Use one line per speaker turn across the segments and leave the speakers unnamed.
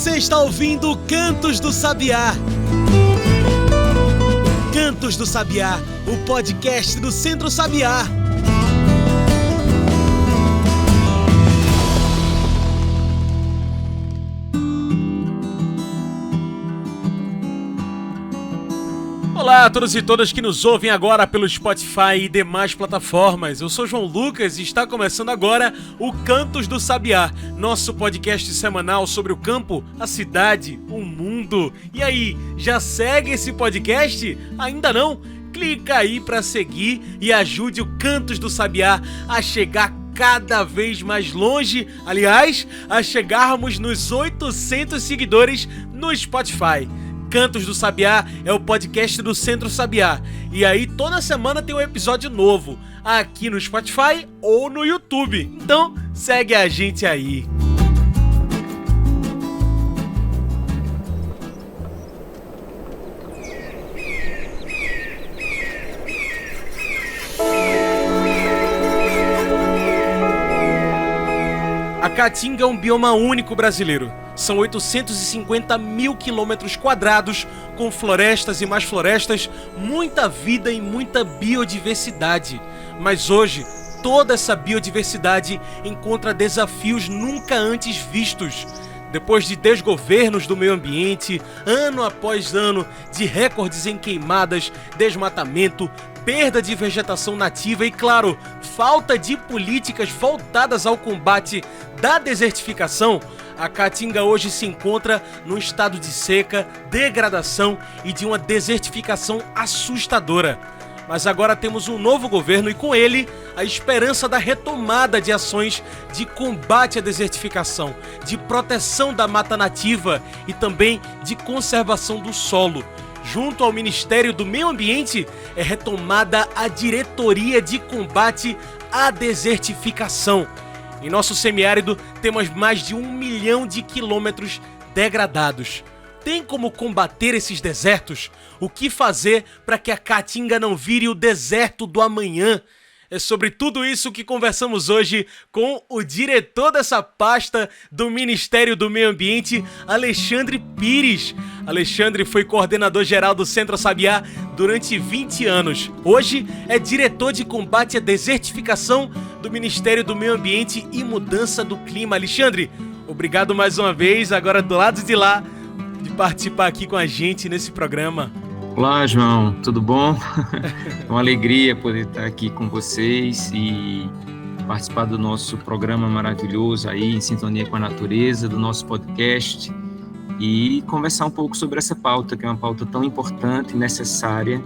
Você está ouvindo Cantos do Sabiá. Cantos do Sabiá, o podcast do Centro Sabiá. Olá a todos e todas que nos ouvem agora pelo Spotify e demais plataformas. Eu sou João Lucas e está começando agora o Cantos do Sabiá, nosso podcast semanal sobre o campo, a cidade, o mundo. E aí, já segue esse podcast? Ainda não? Clica aí para seguir e ajude o Cantos do Sabiá a chegar cada vez mais longe, aliás, a chegarmos nos 800 seguidores no Spotify. Cantos do Sabiá é o podcast do Centro Sabiá. E aí toda semana tem um episódio novo, aqui no Spotify ou no YouTube. Então segue a gente aí. A Caatinga é um bioma único brasileiro. São 850 mil quilômetros quadrados, com florestas e mais florestas, muita vida e muita biodiversidade. Mas hoje, toda essa biodiversidade encontra desafios nunca antes vistos. Depois de desgovernos do meio ambiente, ano após ano, de recordes em queimadas, desmatamento, perda de vegetação nativa e, claro, falta de políticas voltadas ao combate da desertificação, a Caatinga hoje se encontra num estado de seca, degradação e de uma desertificação assustadora. Mas agora temos um novo governo e com ele a esperança da retomada de ações de combate à desertificação, de proteção da mata nativa e também de conservação do solo. Junto ao Ministério do Meio Ambiente é retomada a Diretoria de Combate à Desertificação. Em nosso semiárido temos mais de 1 milhão de quilômetros degradados. Tem como combater esses desertos? O que fazer para que a Caatinga não vire o deserto do amanhã? É sobre tudo isso que conversamos hoje com o diretor dessa pasta do Ministério do Meio Ambiente, Alexandre Pires. Alexandre foi coordenador-geral do Centro Sabiá durante 20 anos. Hoje é diretor de combate à desertificação do Ministério do Meio Ambiente e Mudança do Clima. Alexandre, obrigado mais uma vez, agora do lado de lá, de participar aqui com a gente nesse programa.
Olá, João, tudo bom? É uma alegria poder estar aqui com vocês e participar do nosso programa maravilhoso aí, em sintonia com a natureza, do nosso podcast e conversar um pouco sobre essa pauta, que é uma pauta tão importante e necessária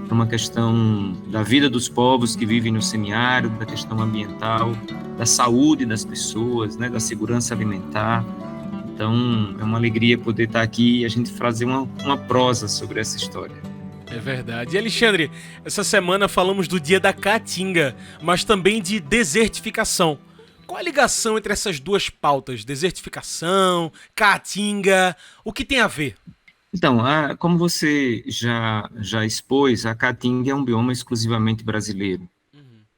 para uma questão da vida dos povos que vivem no semiárido, da questão ambiental, da saúde das pessoas, né, da segurança alimentar. Então, é uma alegria poder estar aqui e a gente fazer uma prosa sobre essa história.
É verdade. E Alexandre, essa semana falamos do Dia da Caatinga, mas também de desertificação. Qual a ligação entre essas duas pautas? Desertificação, Caatinga, o que tem a ver?
Então, como você já expôs, a Caatinga é um bioma exclusivamente brasileiro.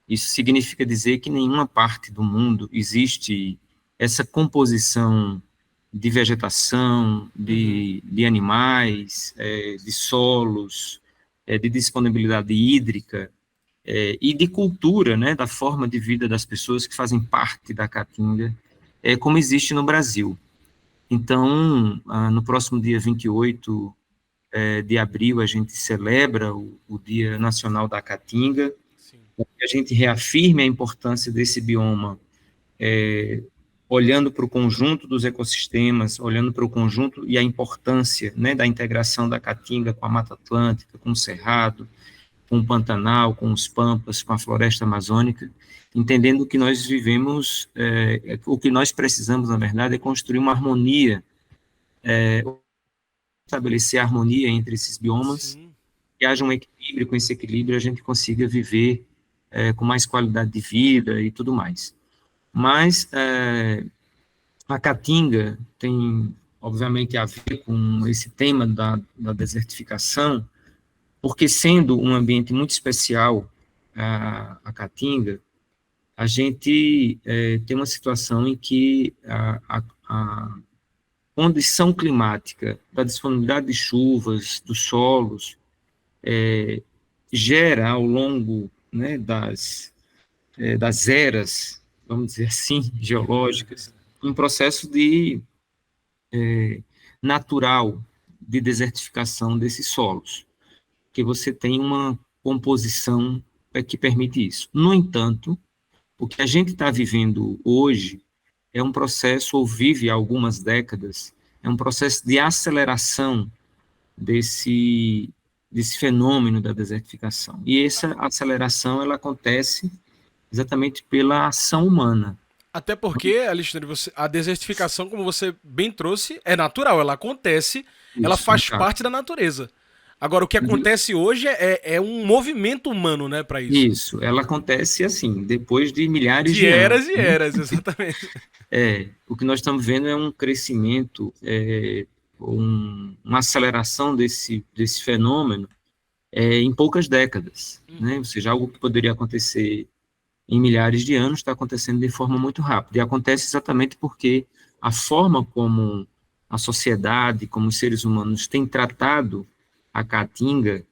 Isso significa dizer que em nenhuma parte do mundo existe essa composição de vegetação, de animais, de solos, de disponibilidade hídrica e de cultura, né, da forma de vida das pessoas que fazem parte da Caatinga, como existe no Brasil. Então, no próximo dia 28 de abril, a gente celebra o Dia Nacional da Caatinga, a gente reafirma a importância desse bioma, olhando para o conjunto dos ecossistemas, olhando para o conjunto e a importância, né, da integração da Caatinga com a Mata Atlântica, com o Cerrado, com o Pantanal, com os Pampas, com a Floresta Amazônica, entendendo que nós vivemos, o que nós precisamos, na verdade, é construir uma harmonia, estabelecer a harmonia entre esses biomas, Sim. Que haja um equilíbrio, com esse equilíbrio a gente consiga viver com mais qualidade de vida e tudo mais. Mas a Caatinga tem, obviamente, a ver com esse tema da desertificação, porque sendo um ambiente muito especial, a Caatinga, a gente tem uma situação em que a condição climática, da disponibilidade de chuvas, dos solos, gera ao longo, né, das eras, vamos dizer assim, geológicas, um processo natural de desertificação desses solos, que você tem uma composição que permite isso. No entanto, o que a gente está vivendo hoje é um processo, ou vive há algumas décadas, é um processo de aceleração desse fenômeno da desertificação. E essa aceleração ela acontece exatamente pela ação humana.
Até porque, Alexandre, a desertificação, como você bem trouxe, é natural, ela acontece, ela faz parte da natureza. Agora, o que acontece hoje é um movimento humano, né, para isso.
Isso, ela acontece assim, depois de milhares de
eras
anos.
E eras, exatamente.
O que nós estamos vendo é um crescimento, uma aceleração desse fenômeno em poucas décadas, né? Ou seja, algo que poderia acontecer em milhares de anos está acontecendo de forma muito rápida. E acontece exatamente porque a forma como a sociedade, como os seres humanos têm tratado a caatinga,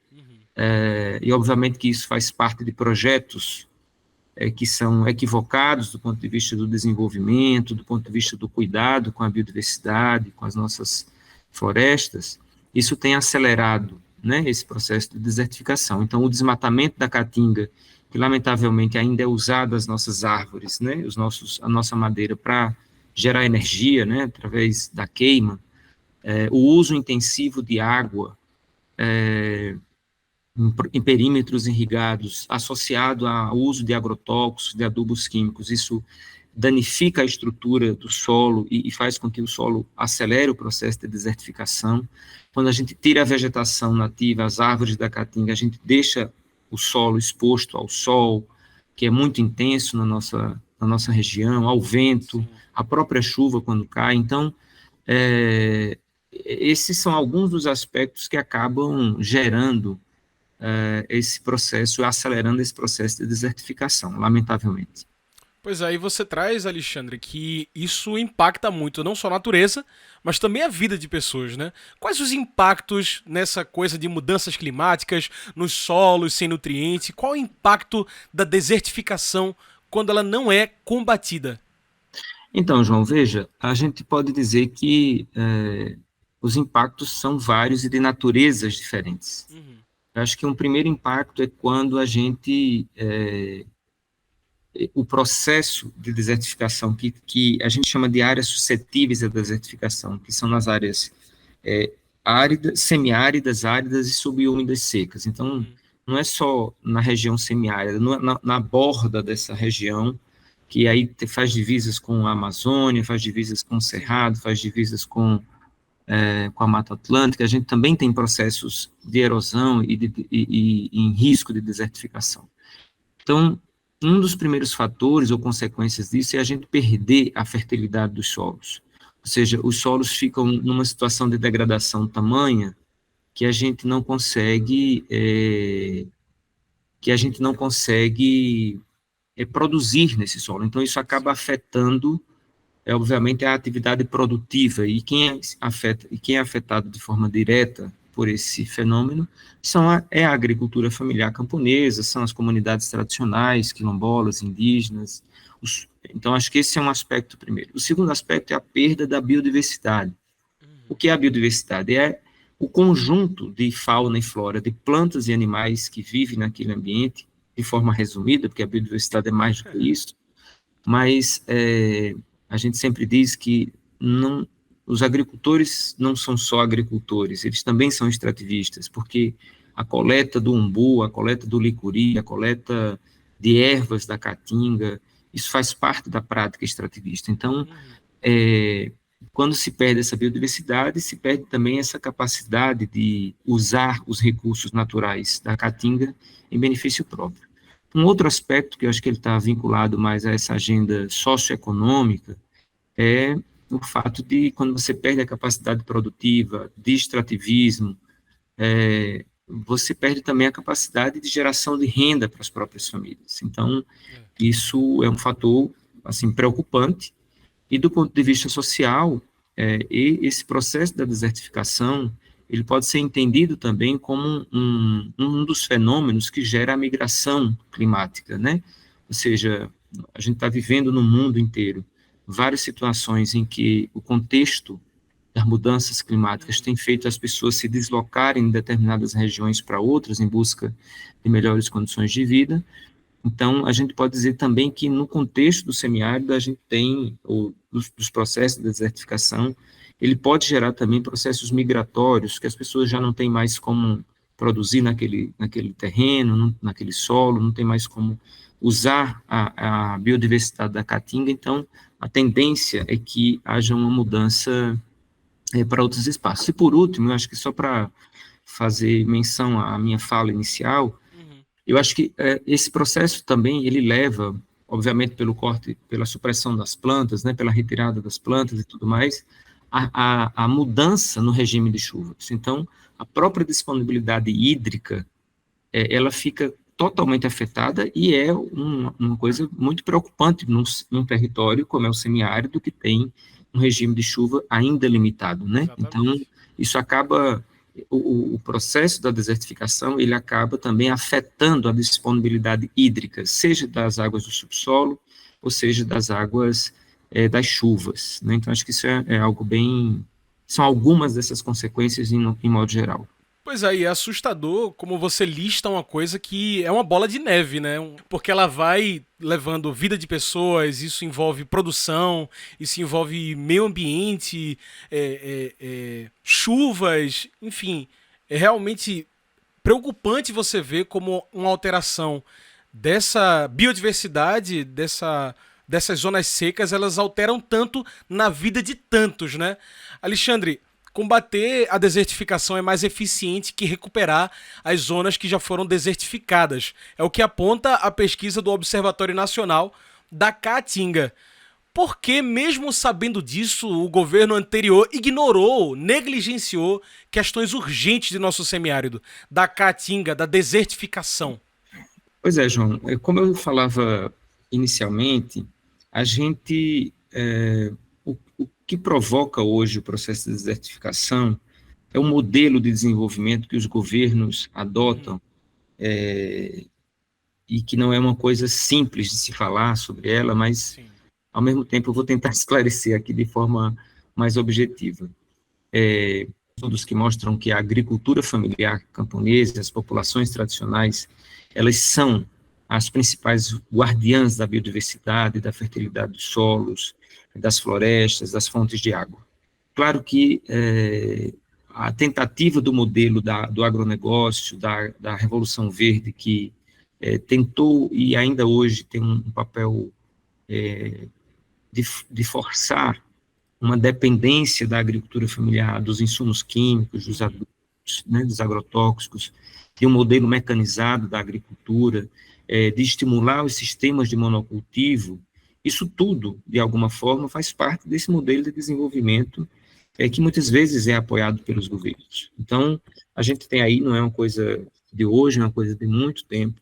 e obviamente que isso faz parte de projetos que são equivocados do ponto de vista do desenvolvimento, do ponto de vista do cuidado com a biodiversidade, com as nossas florestas, isso tem acelerado, né, esse processo de desertificação. Então, o desmatamento da caatinga, que lamentavelmente ainda é usado as nossas árvores, né, a nossa madeira para gerar energia, né, através da queima, o uso intensivo de água em perímetros irrigados, associado ao uso de agrotóxicos, de adubos químicos, isso danifica a estrutura do solo e faz com que o solo acelere o processo de desertificação. Quando a gente tira a vegetação nativa, as árvores da caatinga, a gente deixa o solo exposto ao sol, que é muito intenso na nossa região, ao vento, à própria chuva quando cai. Então, esses são alguns dos aspectos que acabam gerando esse processo, acelerando esse processo de desertificação, lamentavelmente.
Pois aí você traz, Alexandre, que isso impacta muito não só a natureza, mas também a vida de pessoas, né? Quais os impactos nessa coisa de mudanças climáticas, nos solos sem nutrientes? Qual o impacto da desertificação quando ela não é combatida?
Então, João, veja, a gente pode dizer que os impactos são vários e de naturezas diferentes. Eu acho que um primeiro impacto é quando a gente o processo de desertificação, que a gente chama de áreas suscetíveis à desertificação, que são nas áreas áridas, semiáridas, áridas e subúmidas secas. Então, não é só na região semiárida, na borda dessa região, que aí faz divisas com a Amazônia, faz divisas com o Cerrado, faz divisas com a Mata Atlântica, a gente também tem processos de erosão e em risco de desertificação. Então, um dos primeiros fatores ou consequências disso é a gente perder a fertilidade dos solos. Ou seja, os solos ficam numa situação de degradação tamanha que a gente não consegue produzir nesse solo. Então, isso acaba afetando, obviamente, a atividade produtiva. E quem é afetado de forma direta por esse fenômeno é a agricultura familiar camponesa, são as comunidades tradicionais, quilombolas, indígenas. Então, acho que esse é um aspecto primeiro. O segundo aspecto é a perda da biodiversidade. O que é a biodiversidade? É o conjunto de fauna e flora, de plantas e animais que vivem naquele ambiente, de forma resumida, porque a biodiversidade é mais do que isso, mas a gente sempre diz que os agricultores não são só agricultores, eles também são extrativistas, porque a coleta do umbu, a coleta do licuri, a coleta de ervas da caatinga, isso faz parte da prática extrativista. Então, quando se perde essa biodiversidade, se perde também essa capacidade de usar os recursos naturais da caatinga em benefício próprio. Um outro aspecto que eu acho que ele está vinculado mais a essa agenda socioeconômica é o fato de, quando você perde a capacidade produtiva de extrativismo, você perde também a capacidade de geração de renda para as próprias famílias. Então, isso é um fator assim, preocupante. E do ponto de vista social, E esse processo da desertificação, ele pode ser entendido também como um dos fenômenos que gera a migração climática, né? Ou seja, a gente está vivendo no mundo inteiro várias situações em que o contexto das mudanças climáticas tem feito as pessoas se deslocarem em determinadas regiões para outras em busca de melhores condições de vida. Então, a gente pode dizer também que no contexto do semiárido a gente tem, dos processos de desertificação, ele pode gerar também processos migratórios, que as pessoas já não têm mais como produzir naquele terreno, naquele solo, não tem mais como usar a biodiversidade da caatinga, então a tendência é que haja uma mudança para outros espaços. E por último, eu acho que só para fazer menção à minha fala inicial, eu acho que esse processo também, ele leva, obviamente pelo corte, pela supressão das plantas, né, pela retirada das plantas e tudo mais, a mudança no regime de chuvas. Então, a própria disponibilidade hídrica, ela fica totalmente afetada e é uma coisa muito preocupante num território como é o semiárido, que tem um regime de chuva ainda limitado, né?
Exatamente.
Então, isso acaba, o processo da desertificação, ele acaba também afetando a disponibilidade hídrica, seja das águas do subsolo, ou seja das águas das chuvas, né? Então, acho que isso é algo bem... São algumas dessas consequências em modo geral.
Pois aí, é assustador como você lista uma coisa que é uma bola de neve, né? Porque ela vai levando vida de pessoas, isso envolve produção, isso envolve meio ambiente, chuvas, enfim. É realmente preocupante você ver como uma alteração dessa biodiversidade, dessas zonas secas, elas alteram tanto na vida de tantos, né? Alexandre, combater a desertificação é mais eficiente que recuperar as zonas que já foram desertificadas. É o que aponta a pesquisa do Observatório Nacional da Caatinga. Por que, mesmo sabendo disso, o governo anterior ignorou, negligenciou questões urgentes de nosso semiárido, da Caatinga, da desertificação?
Pois é, João, como eu falava inicialmente, a gente, o que provoca hoje o processo de desertificação é o modelo de desenvolvimento que os governos adotam, e que não é uma coisa simples de se falar sobre ela, mas,
Sim.
ao mesmo tempo, eu vou tentar esclarecer aqui de forma mais objetiva. Estudos que mostram que a agricultura familiar camponesa, as populações tradicionais, elas são as principais guardiãs da biodiversidade, da fertilidade dos solos, das florestas, das fontes de água. Claro que a tentativa do modelo do agronegócio, da Revolução Verde, que tentou e ainda hoje tem um papel de forçar uma dependência da agricultura familiar, dos insumos químicos, dos adubos, né, dos agrotóxicos, de um modelo mecanizado da agricultura, de estimular os sistemas de monocultivo, isso tudo, de alguma forma, faz parte desse modelo de desenvolvimento que muitas vezes é apoiado pelos governos. Então, a gente tem aí, não é uma coisa de hoje, é uma coisa de muito tempo,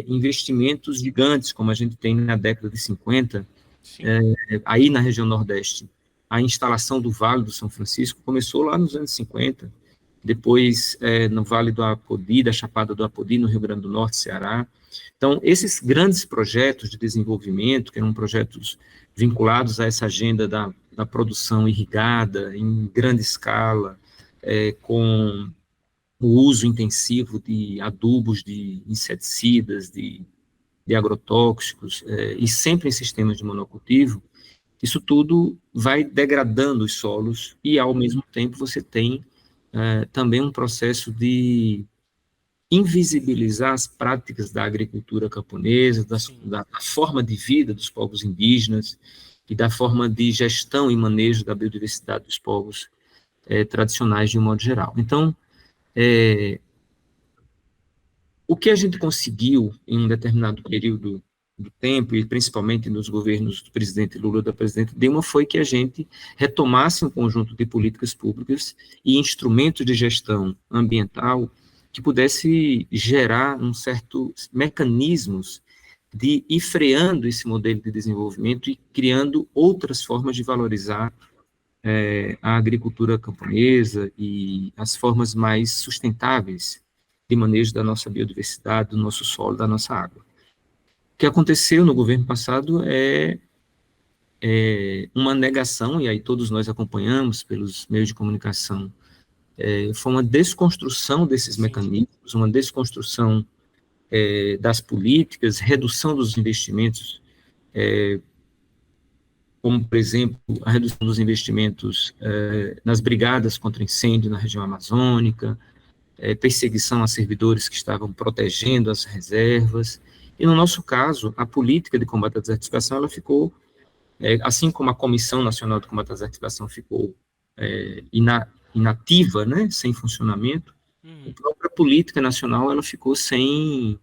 investimentos gigantes, como a gente tem na década de 50, aí na região Nordeste. A instalação do Vale do São Francisco começou lá nos anos 50, depois no Vale do Apodi, da Chapada do Apodi, no Rio Grande do Norte, Ceará. Então, esses grandes projetos de desenvolvimento, que eram projetos vinculados a essa agenda da produção irrigada em grande escala, com o uso intensivo de adubos, de inseticidas, de agrotóxicos, e sempre em sistemas de monocultivo, isso tudo vai degradando os solos e, ao mesmo tempo, você tem também um processo de invisibilizar as práticas da agricultura camponesa, da forma de vida dos povos indígenas e da forma de gestão e manejo da biodiversidade dos povos tradicionais de um modo geral. Então, o que a gente conseguiu em um determinado período do tempo, e principalmente nos governos do presidente Lula e da presidente Dilma, foi que a gente retomasse um conjunto de políticas públicas e instrumentos de gestão ambiental que pudesse gerar um certo mecanismos de ir freando esse modelo de desenvolvimento e criando outras formas de valorizar a agricultura camponesa e as formas mais sustentáveis de manejo da nossa biodiversidade, do nosso solo, da nossa água. O que aconteceu no governo passado é uma negação, e aí todos nós acompanhamos pelos meios de comunicação, foi uma desconstrução desses mecanismos, uma desconstrução das políticas, redução dos investimentos, como, por exemplo, a redução dos investimentos nas brigadas contra incêndio na região amazônica, perseguição a servidores que estavam protegendo as reservas. E, no nosso caso, a política de combate à desertificação, ela ficou, assim como a Comissão Nacional de Combate à Desertificação ficou inativa, né, sem funcionamento, a própria política nacional ela ficou sem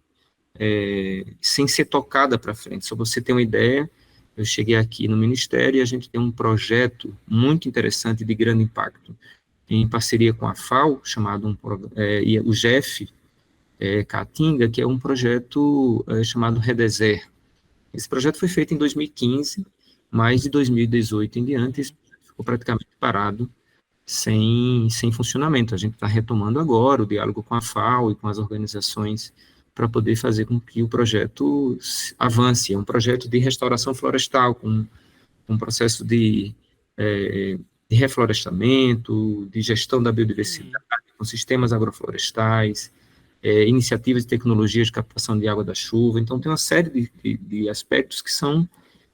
ser tocada para frente. Só você ter uma ideia, eu cheguei aqui no Ministério e a gente tem um projeto muito interessante de grande impacto, em parceria com a FAO, chamado o GEF Caatinga, que é um projeto chamado Redeser. Esse projeto foi feito em 2015, mas de 2018 em diante, esse projeto ficou praticamente parado, sem funcionamento. A gente está retomando agora o diálogo com a FAO e com as organizações para poder fazer com que o projeto avance. É um projeto de restauração florestal, com um processo de reflorestamento, de gestão da biodiversidade, com sistemas agroflorestais, iniciativas de tecnologias de captação de água da chuva. Então, tem uma série de aspectos que são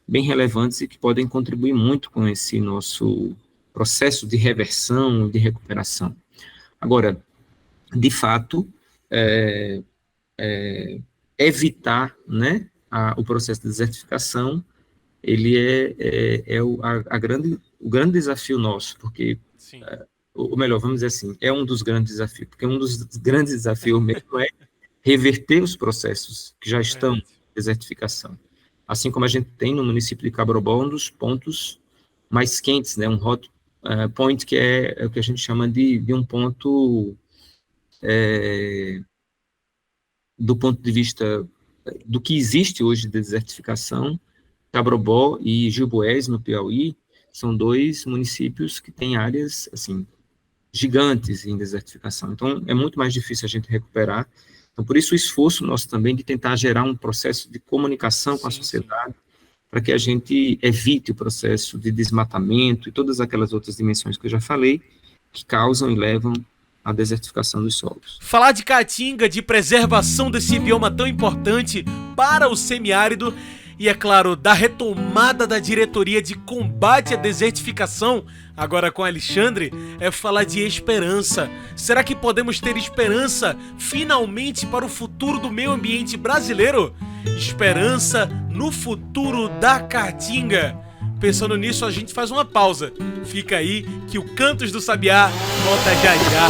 bem relevantes e que podem contribuir muito com esse nosso processo de reversão, de recuperação. Agora, de fato, evitar, né, o processo de desertificação, ele o grande desafio nosso, porque, ou melhor, vamos dizer assim, é um dos grandes desafios, porque um dos grandes desafios mesmo é reverter os processos que já estão em desertificação. Assim como a gente tem no município de Cabrobó um dos pontos mais quentes, né, um hot point, que é o que a gente chama de um ponto, do ponto de vista do que existe hoje de desertificação. Cabrobó e Gilboés, no Piauí, são dois municípios que têm áreas, assim, gigantes em desertificação. Então, é muito mais difícil a gente recuperar. Então, por isso o esforço nosso também de tentar gerar um processo de comunicação com a sociedade, para que a gente evite o processo de desmatamento e todas aquelas outras dimensões que eu já falei, que causam e levam à desertificação dos solos.
Falar de Caatinga, de preservação desse bioma tão importante para o semiárido, e, é claro, da retomada da diretoria de combate à desertificação, agora com Alexandre, é falar de esperança. Será que podemos ter esperança, finalmente, para o futuro do meio ambiente brasileiro? Esperança no futuro da Caatinga. Pensando nisso, a gente faz uma pausa. Fica aí que o Cantos do Sabiá volta já já.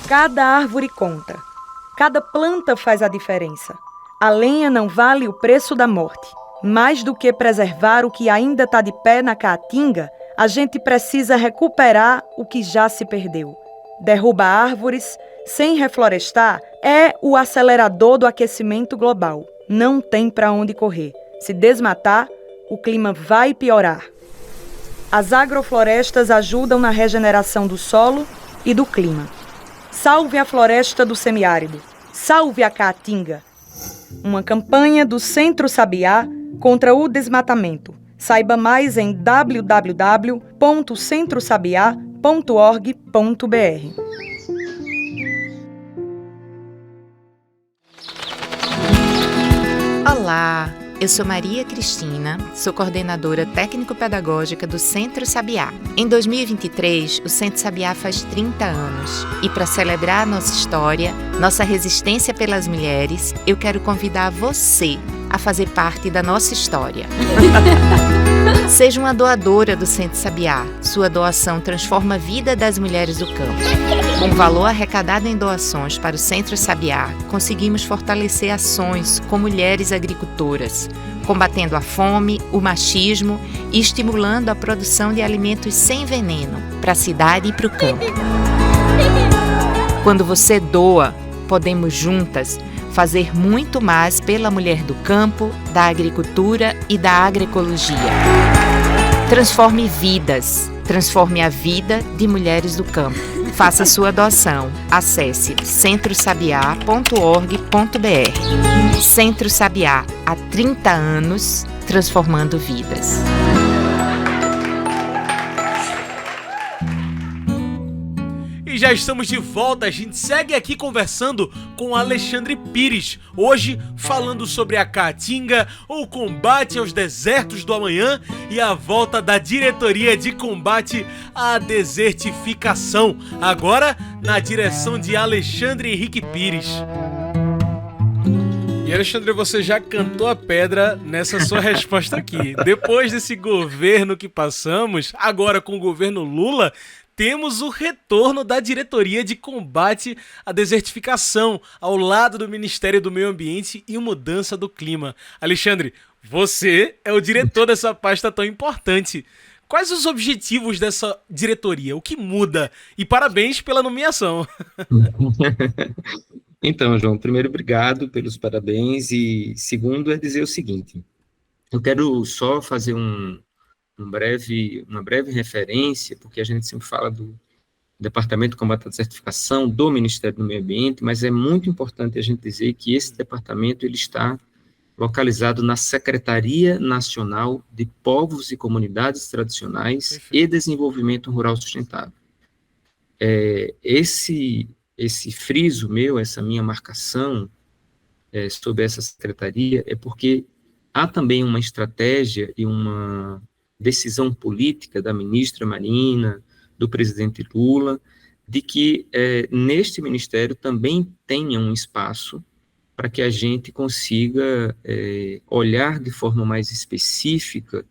Cada árvore conta. Cada planta faz a diferença. A lenha não vale o preço da morte. Mais do que preservar o que ainda está de pé na Caatinga, a gente precisa recuperar o que já se perdeu. Derrubar árvores sem reflorestar é o acelerador do aquecimento global. Não tem para onde correr. Se desmatar, o clima vai piorar. As agroflorestas ajudam na regeneração do solo e do clima. Salve a floresta do semiárido. Salve a Caatinga. Uma campanha do Centro Sabiá contra o desmatamento. Saiba mais em www.centrosabiá.org.br.
Olá, eu sou Maria Cristina, sou coordenadora técnico-pedagógica do Centro Sabiá. Em 2023, o Centro Sabiá faz 30 anos e, para celebrar a nossa história, nossa resistência pelas mulheres, eu quero convidar você a fazer parte da nossa história. Seja uma doadora do Centro Sabiá. Sua doação transforma a vida das mulheres do campo. Com o valor arrecadado em doações para o Centro Sabiá, conseguimos fortalecer ações com mulheres agricultoras, combatendo a fome, o machismo e estimulando a produção de alimentos sem veneno para a cidade e para o campo. Quando você doa, podemos juntas fazer muito mais pela mulher do campo, da agricultura e da agroecologia. Transforme vidas. Transforme a vida de mulheres do campo. Faça sua doação. Acesse centrosabiá.org.br. Centro Sabiá, há 30 anos, transformando vidas.
E já estamos de volta, a gente segue aqui conversando com Alexandre Pires, hoje falando sobre a Caatinga, o combate aos desertos do amanhã e a volta da Diretoria de Combate à Desertificação, agora na direção de Alexandre Henrique Pires. E Alexandre, você já cantou a pedra nessa sua resposta aqui. Depois desse governo que passamos, agora com o governo Lula, temos o retorno da Diretoria de Combate à Desertificação, ao lado do Ministério do Meio Ambiente e Mudança do Clima. Alexandre, você é o diretor dessa pasta tão importante. Quais os objetivos dessa diretoria? O que muda? E parabéns pela nomeação.
Então, João, primeiro, obrigado pelos parabéns, e segundo é dizer o seguinte: eu quero só fazer uma breve referência, porque a gente sempre fala do Departamento de Combate à Desertificação, do Ministério do Meio Ambiente, mas é muito importante a gente dizer que esse departamento ele está localizado na Secretaria Nacional de Povos e Comunidades Tradicionais e Desenvolvimento Rural Sustentável. Esse friso meu, essa minha marcação sobre essa secretaria, é porque há também uma estratégia e uma decisão política da ministra Marina, do presidente Lula, de que neste ministério também tenha um espaço para que a gente consiga olhar de forma mais específica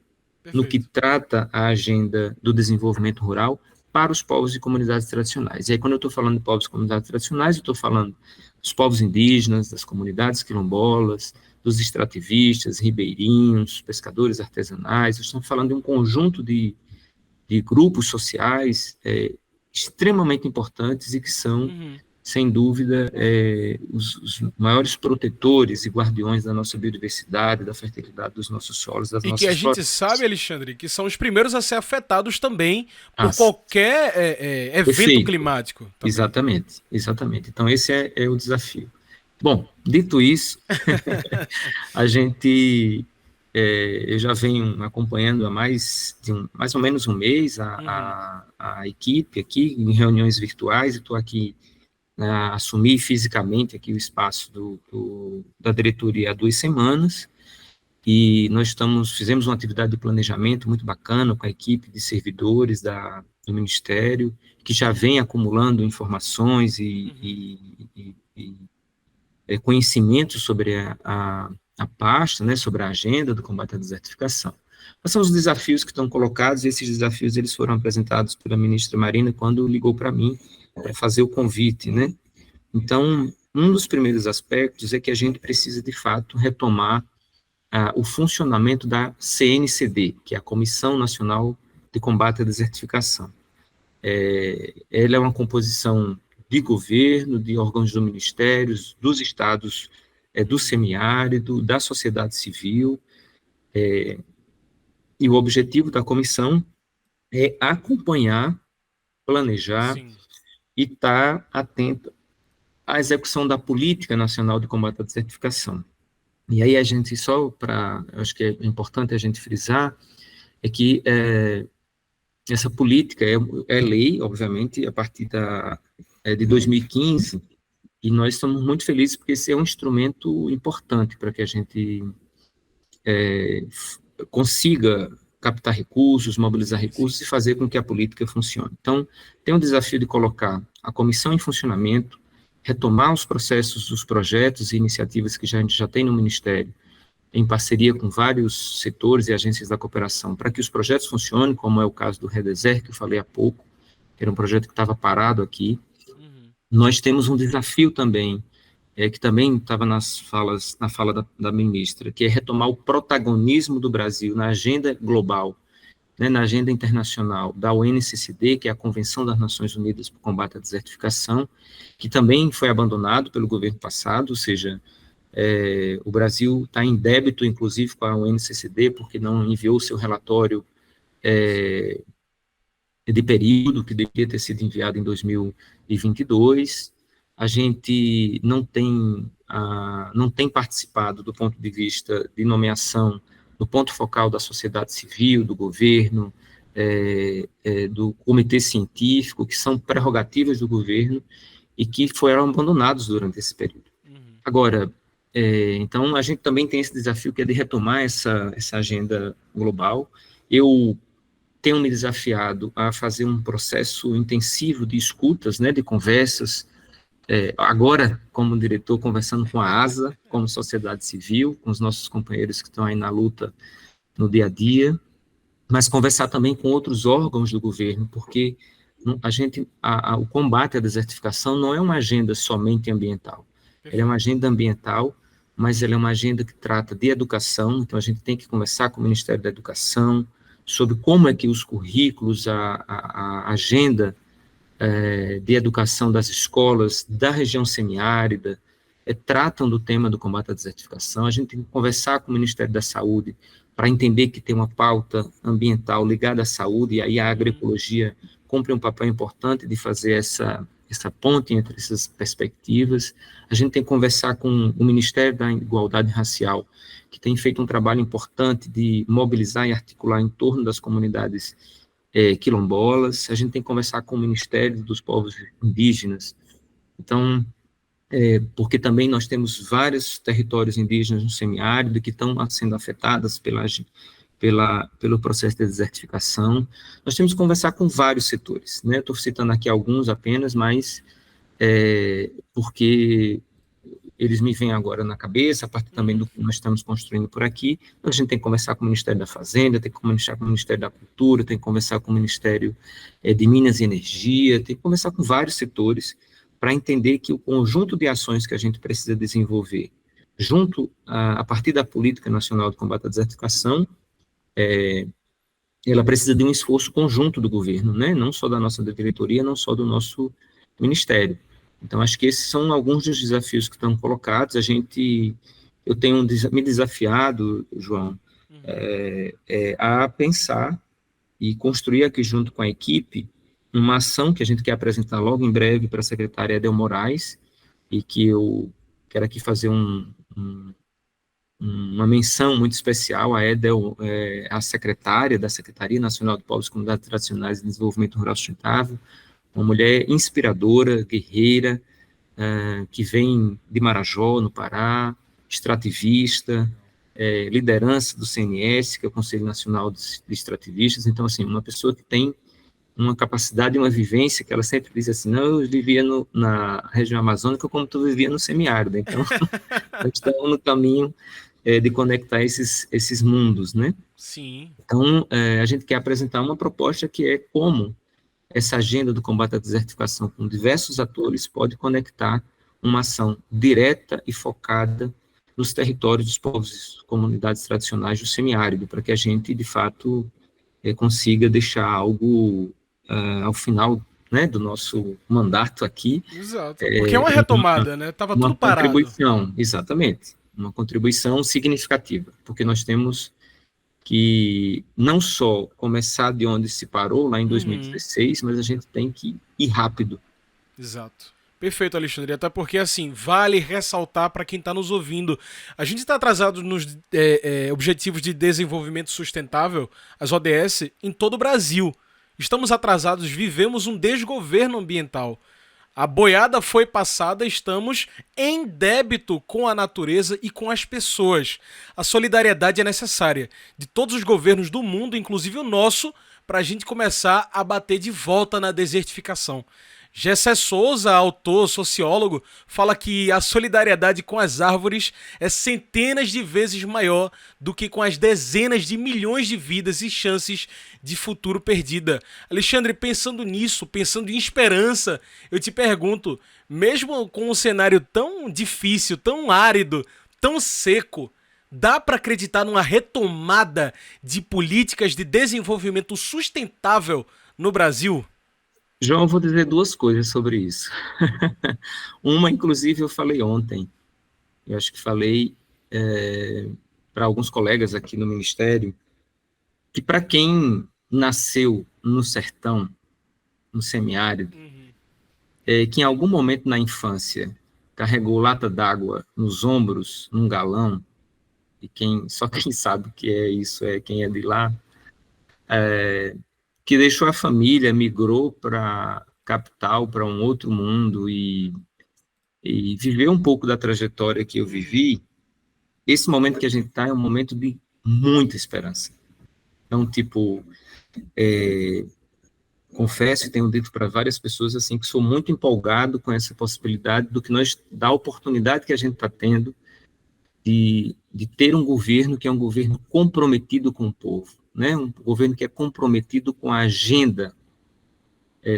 no que trata a agenda do desenvolvimento rural para os povos e comunidades tradicionais. E aí, quando eu estou falando de povos e comunidades tradicionais, eu estou falando dos povos indígenas, das comunidades quilombolas, dos extrativistas, ribeirinhos, pescadores artesanais. Estamos falando de um conjunto de grupos sociais extremamente importantes e que são, sem dúvida, os maiores protetores e guardiões da nossa biodiversidade, da fertilidade dos nossos solos, das nossas florestas.
E que a gente sabe, Alexandre, que são os primeiros a ser afetados também por qualquer evento climático. Também.
Exatamente. Então, esse é o desafio. Bom, dito isso, eu já venho acompanhando há mais ou menos um mês a equipe aqui em reuniões virtuais, e estou aqui assumi fisicamente aqui o espaço da diretoria há 2 semanas, e nós fizemos uma atividade de planejamento muito bacana com a equipe de servidores do Ministério, que já vem acumulando informações e conhecimento sobre a pasta, né, sobre a agenda do combate à desertificação. Quais são os desafios que estão colocados? E esses desafios eles foram apresentados pela ministra Marina quando ligou para mim para fazer o convite, né? Então, um dos primeiros aspectos é que a gente precisa, de fato, retomar o funcionamento da CNCD, que é a Comissão Nacional de Combate à Desertificação. Ela é uma composição de governo, de órgãos do Ministério, dos estados, do semiárido, da sociedade civil, e o objetivo da comissão é acompanhar, planejar e estar atento à execução da Política Nacional de Combate à Desertificação. E aí acho que é importante a gente frisar, é que essa política é lei, obviamente, a partir de 2015, e nós estamos muito felizes porque esse é um instrumento importante para que a gente consiga captar recursos, mobilizar recursos e fazer com que a política funcione. Então, tem o desafio de colocar a comissão em funcionamento, retomar os processos dos projetos e iniciativas que a gente já tem no Ministério, em parceria com vários setores e agências da cooperação, para que os projetos funcionem, como é o caso do Redeser, que eu falei há pouco, que era um projeto que estava parado aqui. Nós temos um desafio também, que também estava na fala da ministra, que é retomar o protagonismo do Brasil na agenda global né, na agenda internacional da UNCCD, que é a Convenção das Nações Unidas para o Combate à Desertificação, que também foi abandonado pelo governo passado, ou seja, o Brasil está em débito, inclusive, com a UNCCD, porque não enviou seu relatório de período, que deveria ter sido enviado em 2022. A gente não tem participado do ponto de vista de nomeação no ponto focal da sociedade civil, do governo, do comitê científico, que são prerrogativas do governo e que foram abandonados durante esse período. Agora, então, a gente também tem esse desafio que é de retomar essa agenda global. Eu tenho me desafiado a fazer um processo intensivo de escutas, né, de conversas, agora, como diretor, conversando com a ASA, como sociedade civil, com os nossos companheiros que estão aí na luta no dia a dia, mas conversar também com outros órgãos do governo, porque o combate à desertificação não é uma agenda somente ambiental. Ela é uma agenda ambiental, mas ela é uma agenda que trata de educação, então a gente tem que conversar com o Ministério da Educação sobre como é que os currículos, a agenda de educação das escolas da região semiárida tratam do tema do combate à desertificação. A gente tem que conversar com o Ministério da Saúde para entender que tem uma pauta ambiental ligada à saúde, e aí a agroecologia cumpre um papel importante de fazer essa ponte entre essas perspectivas. A gente tem que conversar com o Ministério da Igualdade Racial, que tem feito um trabalho importante de mobilizar e articular em torno das comunidades quilombolas. A gente tem que conversar com o Ministério dos Povos Indígenas. Então, porque também nós temos vários territórios indígenas no semiárido que estão sendo afetados pelo processo de desertificação. Nós temos que conversar com vários setores, né? Estou citando aqui alguns apenas, mas porque eles me vêm agora na cabeça, a partir também do que nós estamos construindo por aqui. Então, a gente tem que conversar com o Ministério da Fazenda, tem que conversar com o Ministério da Cultura, tem que conversar com o Ministério de Minas e Energia, tem que conversar com vários setores para entender que o conjunto de ações que a gente precisa desenvolver, a partir da Política Nacional de Combate à Desertificação, ela precisa de um esforço conjunto do governo, né? Não só da nossa diretoria, não só do nosso ministério. Então, acho que esses são alguns dos desafios que estão colocados. Eu tenho me desafiado, João, a pensar e construir aqui junto com a equipe uma ação que a gente quer apresentar logo em breve para a secretária Edel Moraes, e que eu quero aqui fazer uma menção muito especial. A Edel a secretária da Secretaria Nacional de Povos e Comunidades Tradicionais e Desenvolvimento Rural Sustentável, uma mulher inspiradora, guerreira, que vem de Marajó, no Pará, extrativista, liderança do CNS, que é o Conselho Nacional de Extrativistas. Então, assim, uma pessoa que tem uma capacidade e uma vivência que ela sempre diz assim: não, eu vivia na região amazônica como tu vivia no semiárido. Então, a gente está no caminho de conectar esses mundos, né?
Sim.
Então, a gente quer apresentar uma proposta que é como essa agenda do combate à desertificação com diversos atores pode conectar uma ação direta e focada nos territórios dos povos e comunidades tradicionais do semiárido, para que a gente, de fato, consiga deixar algo ao final, né, do nosso mandato aqui.
Exato, porque é uma retomada, né? Estava tudo parado.
Uma contribuição, exatamente, uma contribuição significativa, porque nós temos que não só começar de onde se parou, lá em 2016, mas a gente tem que ir rápido.
Exato. Perfeito, Alexandre. Até porque, assim, vale ressaltar para quem está nos ouvindo. A gente está atrasado nos Objetivos de Desenvolvimento Sustentável, as ODS, em todo o Brasil. Estamos atrasados, vivemos um desgoverno ambiental. A boiada foi passada, estamos em débito com a natureza e com as pessoas. A solidariedade é necessária de todos os governos do mundo, inclusive o nosso, para a gente começar a bater de volta na desertificação. Gessé Souza, autor, sociólogo, fala que a solidariedade com as árvores é centenas de vezes maior do que com as dezenas de milhões de vidas e chances de futuro perdida. Alexandre, pensando nisso, pensando em esperança, eu te pergunto, mesmo com um cenário tão difícil, tão árido, tão seco, Dá para acreditar numa retomada de políticas de desenvolvimento sustentável no Brasil?
João, eu vou dizer duas coisas sobre isso. Uma, inclusive, eu falei ontem. Eu acho que falei para alguns colegas aqui no Ministério que para quem nasceu no sertão, no semiárido, que em algum momento na infância carregou lata d'água nos ombros, num galão, e só quem sabe o que é isso é quem é de lá, que deixou a família, migrou para capital, para um outro mundo e viveu um pouco da trajetória que eu vivi. Esse momento que a gente está é um momento de muita esperança. Então, confesso e tenho dito para várias pessoas assim que sou muito empolgado com essa possibilidade da oportunidade que a gente está tendo de ter um governo que é um governo comprometido com o povo, né? Um governo que é comprometido com a agenda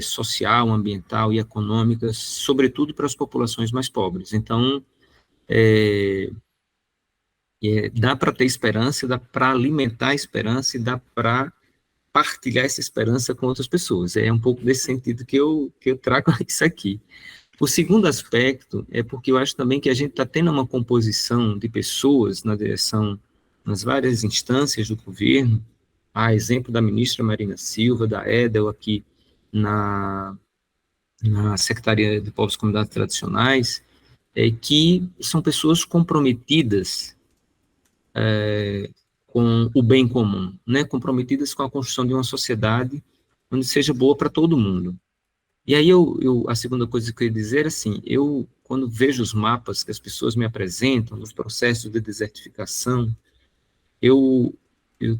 social, ambiental e econômica, sobretudo para as populações mais pobres. Então, dá para ter esperança, dá para alimentar a esperança e dá para partilhar essa esperança com outras pessoas. É um pouco desse sentido que eu trago isso aqui. O segundo aspecto é porque eu acho também que a gente está tendo uma composição de pessoas na direção, nas várias instâncias do governo, a exemplo da ministra Marina Silva, da Edel aqui na Secretaria de Povos e Comunidades Tradicionais, que são pessoas comprometidas com o bem comum, né? Comprometidas com a construção de uma sociedade onde seja boa para todo mundo. E aí a segunda coisa que eu ia dizer, assim, quando vejo os mapas que as pessoas me apresentam, os processos de desertificação, eu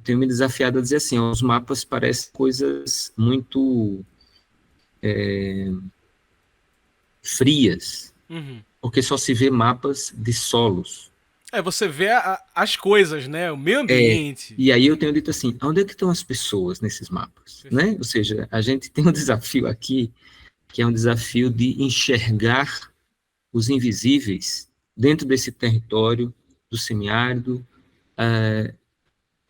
tenho me desafiado a dizer assim, os mapas parecem coisas muito frias, porque só se vê mapas de solos.
Você vê as coisas, né? O meio ambiente.
E aí eu tenho dito assim, onde é que estão as pessoas nesses mapas? Né? Ou seja, a gente tem um desafio aqui, que é um desafio de enxergar os invisíveis dentro desse território do semiárido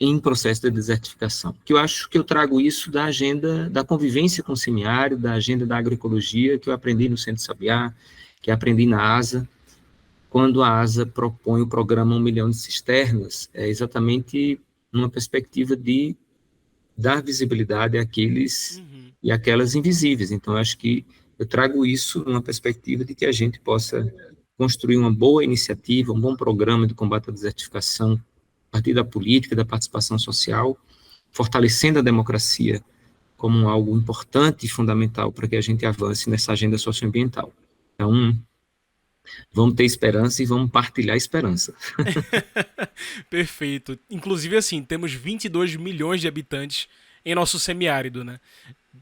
em processo de desertificação. Que eu acho que eu trago isso da agenda da convivência com o semiárido, da agenda da agroecologia, que eu aprendi no Centro Sabiá, que aprendi na ASA, quando a ASA propõe o programa 1 milhão de cisternas, exatamente numa perspectiva de dar visibilidade àqueles e àquelas invisíveis. Então, eu acho que eu trago isso numa perspectiva de que a gente possa construir uma boa iniciativa, um bom programa de combate à desertificação a partir da política, da participação social, fortalecendo a democracia como algo importante e fundamental para que a gente avance nessa agenda socioambiental. Então, vamos ter esperança e vamos partilhar a esperança.
Perfeito. Inclusive, assim, temos 22 milhões de habitantes em nosso semiárido, né?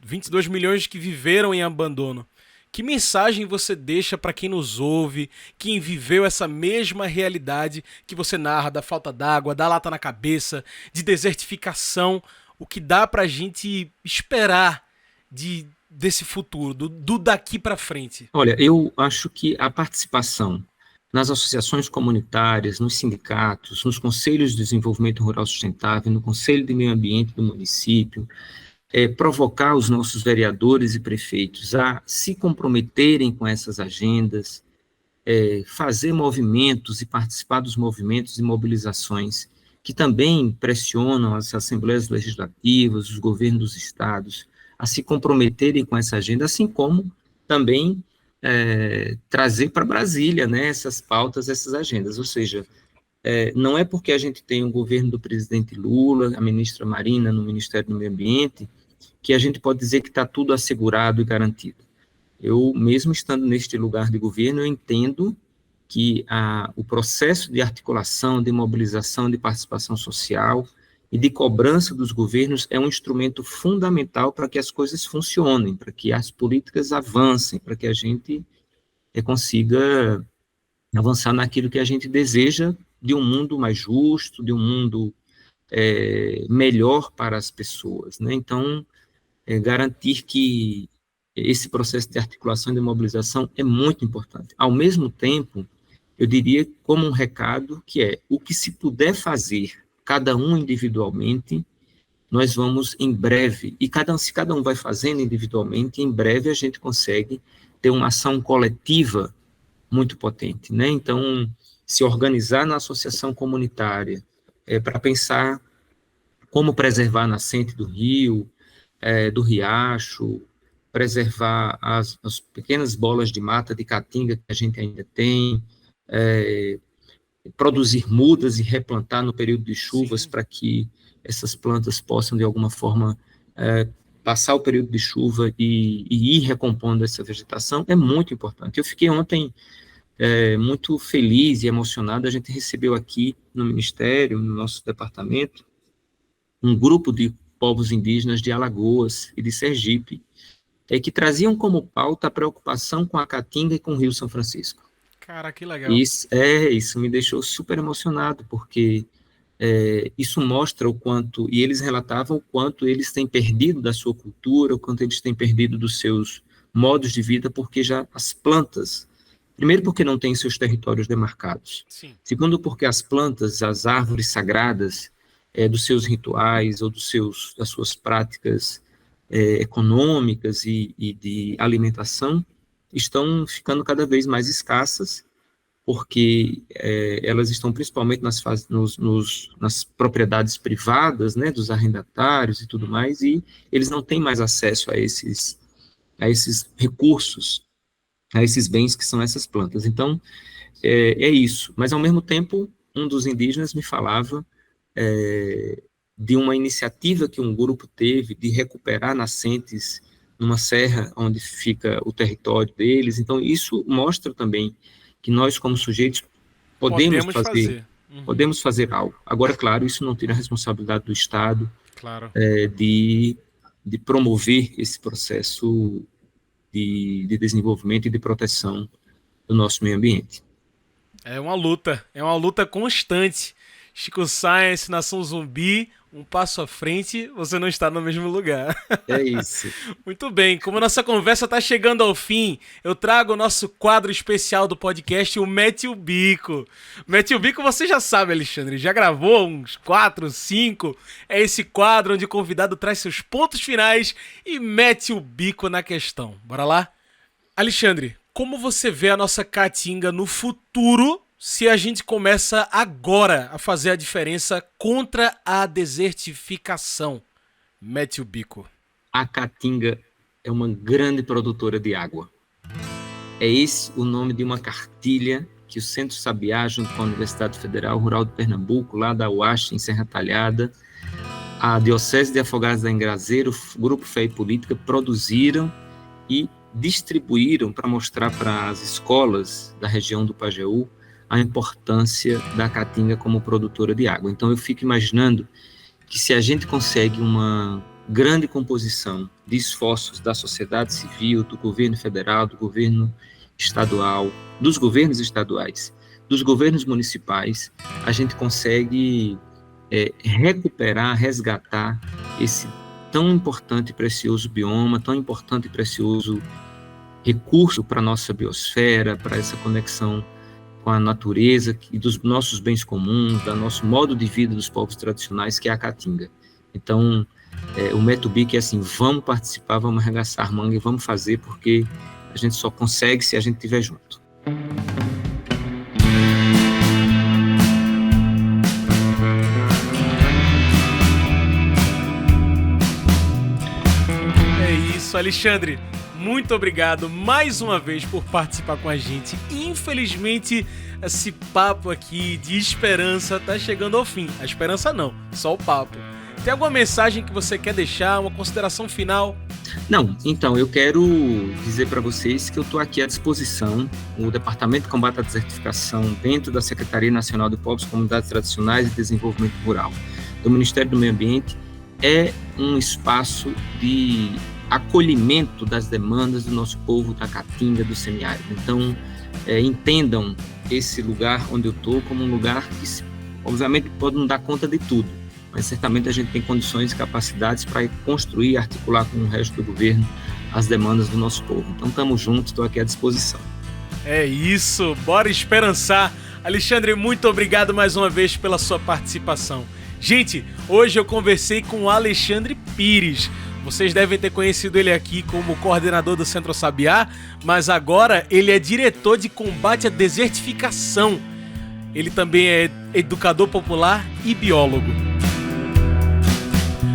22 milhões que viveram em abandono. Que mensagem você deixa para quem nos ouve, quem viveu essa mesma realidade que você narra, da falta d'água, da lata na cabeça, de desertificação? O que dá para a gente esperar desse futuro, do daqui para frente?
Olha, eu acho que a participação nas associações comunitárias, nos sindicatos, nos conselhos de desenvolvimento rural sustentável, no conselho de meio ambiente do município, provocar os nossos vereadores e prefeitos a se comprometerem com essas agendas, fazer movimentos e participar dos movimentos e mobilizações que também pressionam as assembleias legislativas, os governos dos estados, a se comprometerem com essa agenda, assim como também trazer para Brasília, né, essas pautas, essas agendas. Ou seja, não é porque a gente tem o governo do presidente Lula, a ministra Marina no Ministério do Meio Ambiente, que a gente pode dizer que está tudo assegurado e garantido. Eu, mesmo estando neste lugar de governo, eu entendo que o processo de articulação, de mobilização, de participação social e de cobrança dos governos é um instrumento fundamental para que as coisas funcionem, para que as políticas avancem, para que a gente consiga avançar naquilo que a gente deseja de um mundo mais justo, de um mundo melhor para as pessoas, né? Então, garantir que esse processo de articulação e de mobilização é muito importante. Ao mesmo tempo, eu diria como um recado que é o que se puder fazer, cada um individualmente, nós vamos em breve, e se cada um vai fazendo individualmente, em breve a gente consegue ter uma ação coletiva muito potente, né? Então, se organizar na associação comunitária para pensar como preservar a nascente do rio, do riacho, preservar as pequenas bolas de mata de caatinga que a gente ainda tem, produzir mudas e replantar no período de chuvas para que essas plantas possam, de alguma forma, passar o período de chuva e ir recompondo essa vegetação, é muito importante. Eu fiquei ontem muito feliz e emocionado. A gente recebeu aqui no Ministério, no nosso departamento, um grupo de povos indígenas de Alagoas e de Sergipe, que traziam como pauta a preocupação com a caatinga e com o Rio São Francisco.
Cara, que legal.
Isso me deixou super emocionado, porque isso mostra o quanto, e eles relatavam o quanto eles têm perdido da sua cultura, o quanto eles têm perdido dos seus modos de vida, porque já as plantas, primeiro porque não têm seus territórios demarcados,
Sim.
Segundo porque as plantas, as árvores sagradas, dos seus rituais ou das suas práticas econômicas e de alimentação, estão ficando cada vez mais escassas, porque elas estão principalmente nas propriedades privadas, né, dos arrendatários e tudo mais, e eles não têm mais acesso a esses recursos, a esses bens que são essas plantas. Então, é isso. Mas, ao mesmo tempo, um dos indígenas me falava de uma iniciativa que um grupo teve de recuperar nascentes numa serra onde fica o território deles. Então, isso mostra também que nós, como sujeitos, podemos fazer algo. Agora, claro, isso não tira a responsabilidade do Estado,
claro,
de promover esse processo de desenvolvimento e de proteção do nosso meio ambiente.
É uma luta constante. Chico Science, Nação Zumbi, um passo à frente, você não está no mesmo lugar.
É isso.
Muito bem, como a nossa conversa está chegando ao fim, eu trago o nosso quadro especial do podcast, o Mete o Bico. Mete o Bico, você já sabe, Alexandre, já gravou uns 4, 5. É esse quadro onde o convidado traz seus pontos finais e mete o bico na questão. Bora lá? Alexandre, como você vê a nossa caatinga no futuro, se a gente começa agora a fazer a diferença contra a desertificação? Mete o bico.
A caatinga é uma grande produtora de água. É esse o nome de uma cartilha que o Centro Sabiá, junto com a Universidade Federal Rural de Pernambuco, lá da UASH, em Serra Talhada, a Diocese de Afogados da Engrazeira, o Grupo Fé e Política, produziram e distribuíram para mostrar para as escolas da região do Pajeú a importância da caatinga como produtora de água. Então, eu fico imaginando que se a gente consegue uma grande composição de esforços da sociedade civil, do governo federal, do governo estadual, dos governos estaduais, dos governos municipais, a gente consegue recuperar, resgatar esse tão importante e precioso bioma, tão importante e precioso recurso para a nossa biosfera, para essa conexão com a natureza e dos nossos bens comuns, do nosso modo de vida dos povos tradicionais, que é a caatinga. Então, o Mete o Bico é assim: vamos participar, vamos arregaçar manga e vamos fazer, porque a gente só consegue se a gente estiver junto.
É isso, Alexandre. Muito obrigado mais uma vez por participar com a gente. Infelizmente, esse papo aqui de esperança está chegando ao fim. A esperança não, só o papo. Tem alguma mensagem que você quer deixar, uma consideração final?
Não, então, eu quero dizer para vocês que eu estou aqui à disposição. O Departamento de Combate à Desertificação, dentro da Secretaria Nacional de Povos, Comunidades Tradicionais e Desenvolvimento Rural do Ministério do Meio Ambiente, é um espaço de acolhimento das demandas do nosso povo da caatinga, do semiárido. Então, entendam esse lugar onde eu estou como um lugar que, obviamente, pode não dar conta de tudo, mas certamente a gente tem condições e capacidades para construir e articular com o resto do governo as demandas do nosso povo. Então, estamos juntos, estou aqui à disposição.
É isso, bora esperançar. Alexandre, muito obrigado mais uma vez pela sua participação. Gente, hoje eu conversei com o Alexandre Pires. Vocês devem ter conhecido ele aqui como coordenador do Centro Sabiá, mas agora ele é diretor de combate à desertificação. Ele também é educador popular e biólogo.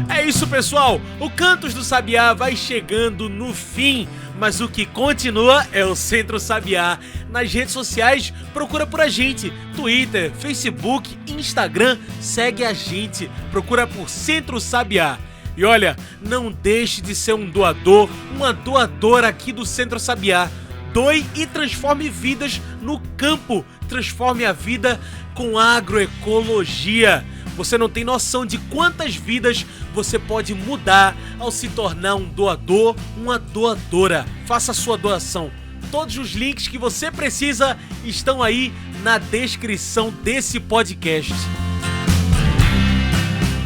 É isso, pessoal. O Cantos do Sabiá vai chegando no fim, mas o que continua é o Centro Sabiá. Nas redes sociais, procura por a gente. Twitter, Facebook, Instagram, segue a gente. Procura por Centro Sabiá. E olha, não deixe de ser um doador, uma doadora aqui do Centro Sabiá. Doe e transforme vidas no campo. Transforme a vida com agroecologia. Você não tem noção de quantas vidas você pode mudar ao se tornar um doador, uma doadora. Faça a sua doação. Todos os links que você precisa estão aí na descrição desse podcast.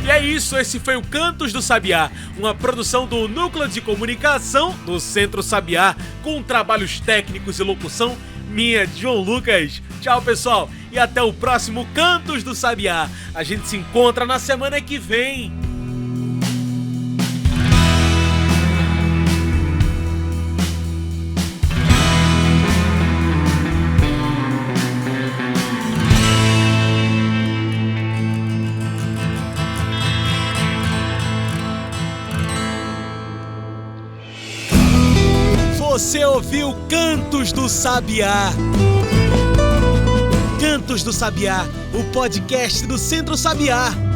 E é isso, esse foi o Cantos do Sabiá, uma produção do Núcleo de Comunicação do Centro Sabiá, com trabalhos técnicos e locução minha, João Lucas. Tchau, pessoal, e até o próximo Cantos do Sabiá. A gente se encontra na semana que vem. Você ouviu Cantos do Sabiá. Cantos do Sabiá, o podcast do Centro Sabiá.